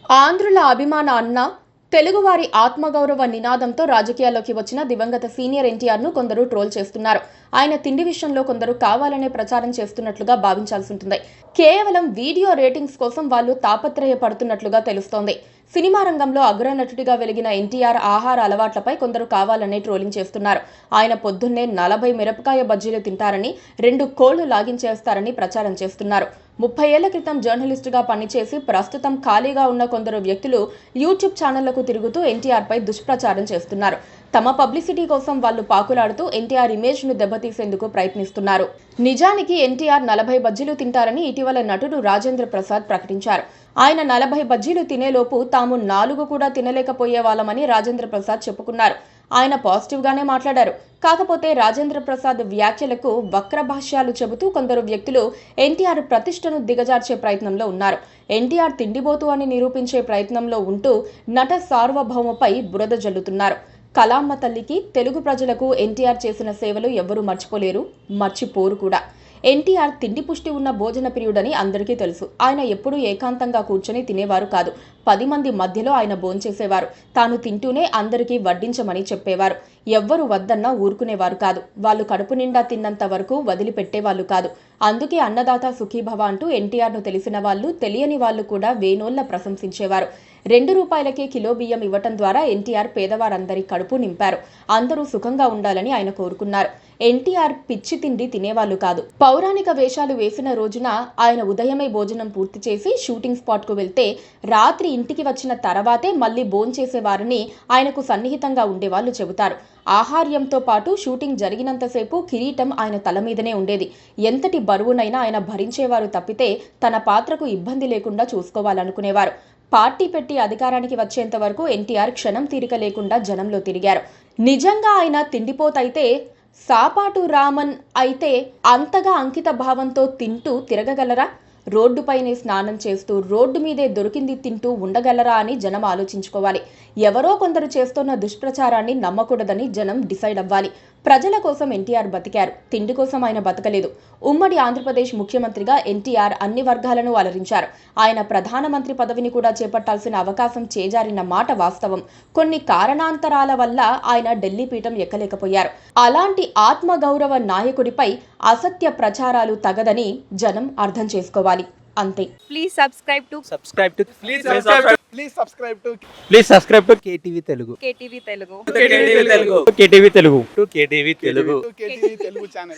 ఆంధ్రుల అభిమాన అన్న తెలుగువారి ఆత్మగౌరవ నినాదంతో రాజకీయాల్లోకి వచ్చిన దివంగత సీనియర్ ఎన్టీఆర్ను కొందరు ట్రోల్ చేస్తున్నారు. ఆయన తిండి విషయంలో కొందరు కావాలనే ప్రచారం చేస్తున్నట్లుగా భావించాల్సి ఉంటుంది. కేవలం వీడియో రేటింగ్స్ కోసం వాళ్ళు తాపత్రయపడుతున్నట్లుగా తెలుస్తోంది. సినిమా రంగంలో అగ్రనటుడిగా వెలిగిన ఎన్టీఆర్ ఆహార అలవాట్లపై కొందరు కావాలనే ట్రోలింగ్ చేస్తున్నారు. ఆయన పొద్దున్నే 40 మిరపకాయ బజ్జీలు తింటారని, 2 కోళ్లు లాగించేస్తారని ప్రచారం చేస్తున్నారు. 30 ఏళ్ల క్రితం జర్నలిస్టుగా పనిచేసి ప్రస్తుతం ఖాళీగా ఉన్న కొందరు వ్యక్తులు యూట్యూబ్ ఛానళ్లకు తిరుగుతూ ఎన్టీఆర్పై దుష్ప్రచారం చేస్తున్నారు. తమ పబ్లిసిటీ కోసం వాళ్ళు పాకులాడుతూ ఎన్టీఆర్ ఇమేజ్ ను దెబ్బతీసేందుకు ప్రయత్నిస్తున్నారు. నిజానికి ఎన్టీఆర్ 40 బజ్జీలు తింటారని ఇటీవల నటుడు రాజేంద్ర ప్రసాద్ ప్రకటించారు. ఆయన 40 బజ్జీలు తినేలోపు తాము 4 కూడా తినలేకపోయే వాళ్ళమని రాజేంద్ర ప్రసాద్ చెప్పుకున్నారు. ఆయన పాజిటివ్ గానే మాట్లాడారు. కాకపోతే రాజేంద్ర ప్రసాద్ వ్యాఖ్యలకు వక్ర భాష్యాలు చెబుతూ కొందరు వ్యక్తులు ఎన్టీఆర్ ప్రతిష్టను దిగజార్చే ప్రయత్నంలో ఉన్నారు. ఎన్టీఆర్ తిండిబోతు అని నిరూపించే ప్రయత్నంలో ఉంటూ నట సార్వభౌమపై బురద జల్లుతున్నారు. కలామ్మ తల్లికి, తెలుగు ప్రజలకు ఎన్టీఆర్ చేసిన సేవలు ఎవ్వరూ మర్చిపోలేరు, మర్చిపోరు కూడా. ఎన్టీఆర్ తిండి పుష్టి ఉన్న భోజన ప్రియుడని అందరికీ తెలుసు. ఆయన ఎప్పుడూ ఏకాంతంగా కూర్చొని తినేవారు కాదు. 10 మంది మధ్యలో ఆయన భోంచేసేవారు. తాను తింటూనే అందరికీ వడ్డించమని చెప్పేవారు. ఎవ్వరు వద్దన్నా ఊరుకునేవారు కాదు. వాళ్ళు కడుపు నిండా తిన్నంత వరకు వదిలిపెట్టేవాళ్ళు కాదు. అందుకే అన్నదాత సుఖీభవ అంటూ ఎన్టీఆర్ను తెలిసిన వాళ్ళు, తెలియని వాళ్ళు కూడా వేనోళ్ల ప్రశంసించేవారు. 2 రూపాయలకే కిలో బియ్యం ఇవ్వటం ద్వారా ఎన్టీఆర్ పేదవారందరి కడుపు నింపారు. అందరూ సుఖంగా ఉండాలని ఆయన కోరుకున్నారు. ఎన్టీఆర్ పిచ్చి తిండి తినేవాళ్ళు కాదు. పౌరాణిక వేషాలు వేసిన రోజున ఆయన ఉదయమే భోజనం పూర్తి చేసి షూటింగ్ స్పాట్ కు వెళ్తే రాత్రి ఇంటికి వచ్చిన తర్వాతే మళ్లీ భోంచేసేవారని ఆయనకు సన్నిహితంగా ఉండేవాళ్ళు చెబుతారు. ఆహార్యంతో పాటు షూటింగ్ జరిగినంతసేపు కిరీటం ఆయన తల మీదనే ఉండేది. ఎంతటి బరువునైనా ఆయన భరించేవారు తప్పితే తన పాత్రకు ఇబ్బంది లేకుండా చూసుకోవాలనుకునేవారు. పార్టీ పెట్టి అధికారానికి వచ్చేంత వరకు ఎన్టీఆర్ క్షణం తీరిక లేకుండా జనంలో తిరిగారు. నిజంగా ఆయన తిండిపోతైతే, సాపాటు రామన్ అయితే అంతగా అంకిత భావంతో తింటూ తిరగగలరా? రోడ్డుపైనే స్నానం చేస్తూ రోడ్డు మీదే దొరికింది తింటూ ఉండగలరా అని జనం ఆలోచించుకోవాలి. ఎవరో కొందరు చేస్తున్న దుష్ప్రచారాన్ని నమ్మకూడదని జనం డిసైడ్ అవ్వాలి. ప్రజల కోసం ఎన్టీఆర్ బతికారు, తిండి కోసం ఆయన బతకలేదు. ఉమ్మడి ఆంధ్రప్రదేశ్ ముఖ్యమంత్రిగా ఎన్టీఆర్ అన్ని వర్గాలను అలరించారు. ఆయన ప్రధానమంత్రి పదవిని కూడా చేపట్టాల్సిన అవకాశం చేజారిన మాట వాస్తవం. కొన్ని కారణాంతరాల వల్ల ఆయన ఢిల్లీ పీఠం ఎక్కలేకపోయారు. అలాంటి ఆత్మగౌరవ నాయకుడిపై అసత్య ప్రచారాలు తగదని జనం అర్థం చేసుకోవాలి. అంతే. Please subscribe to KTV Telugu. KTV Telugu. KTV Telugu channel.